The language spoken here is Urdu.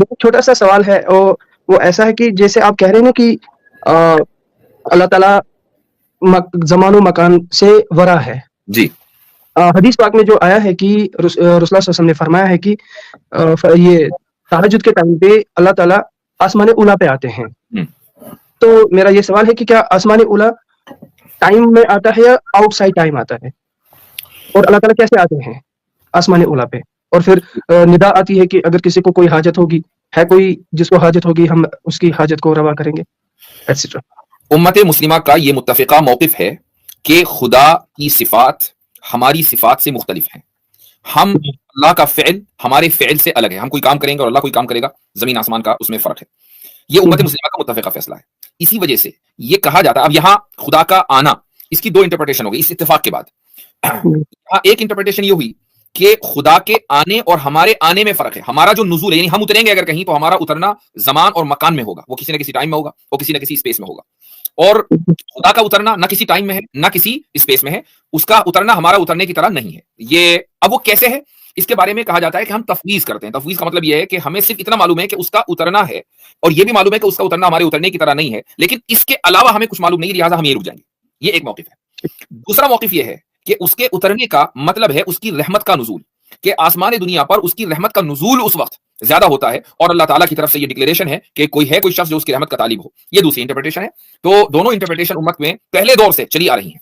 میرا چھوٹا سا سوال ہے، وہ ایسا ہے کہ جیسے آپ کہہ رہے ہیں نا کہ اللہ تعالیٰ زمان و مکان سے ورا ہے. جی حدیث پاک میں جو آیا ہے کہ رسول اللہ صلی اللہ علیہ وسلم نے فرمایا ہے کہ یہ تہجد کے ٹائم پہ اللہ تعالیٰ آسمان اولا پہ آتے ہیں. تو میرا یہ سوال ہے کہ کیا آسمان اولا ٹائم میں آتا ہے یا آؤٹ سائڈ ٹائم آتا ہے، اور اللہ تعالیٰ کیسے آتے ہیں آسمان اولا پہ؟ اور پھر ندا آتی ہے کہ اگر کسی کو کوئی حاجت ہوگی، ہے کوئی جس کو حاجت ہوگی ہم اس کی حاجت کو روا کریں گے ایٹسٹرا. امت مسلمہ کا یہ متفقہ موقف ہے کہ خدا کی صفات ہماری صفات سے مختلف ہیں. ہم اللہ کا فعل ہمارے فعل سے الگ ہے. ہم کوئی کام کریں گے اور اللہ کوئی کام کرے گا، زمین آسمان کا اس میں فرق ہے. یہ امت مسلمہ کا متفقہ فیصلہ ہے. اسی وجہ سے یہ کہا جاتا ہے. اب یہاں خدا کا آنا، اس کی دو انٹرپریٹیشن ہو گئی اس اتفاق کے بعد. یہاں ایک انٹرپریٹیشن یہ ہوئی کہ خدا کے آنے اور ہمارے آنے میں فرق ہے. ہمارا جو نزول ہے، یعنی ہم اتریں گے اگر کہیں، تو ہمارا اترنا زمان اور مکان میں ہوگا. وہ کسی نہ کسی ٹائم میں ہوگا، وہ کسی نہ کسی اسپیس میں ہوگا. اور خدا کا اترنا نہ کسی ٹائم میں ہے نہ کسی اسپیس میں ہے. اس کا اترنا ہمارا اترنے کی طرح نہیں ہے. یہ اب وہ کیسے ہے، اس کے بارے میں کہا جاتا ہے کہ ہم تفویض کرتے ہیں. تفویض کا مطلب یہ ہے کہ ہمیں صرف اتنا معلوم ہے کہ اس کا اترنا ہے، اور یہ بھی معلوم ہے کہ اس کا اترنا ہمارے اترنے کی طرح نہیں ہے، لیکن اس کے علاوہ ہمیں کچھ معلوم نہیں، لہٰذا ہم یہ رک جائیں گے. یہ ایک موقف ہے. دوسرا موقف یہ ہے کہ اس کے اترنے کا مطلب ہے اس کی رحمت کا نزول، کہ آسمان دنیا پر اس کی رحمت کا نزول اس وقت زیادہ ہوتا ہے، اور اللہ تعالیٰ کی طرف سے یہ ڈکلیریشن ہے کہ کوئی شخص جو اس کی رحمت کا طالب ہو. یہ دوسری انٹرپریٹیشن ہے. تو دونوں انٹرپریٹیشن امت میں پہلے دور سے چلی آ رہی ہیں.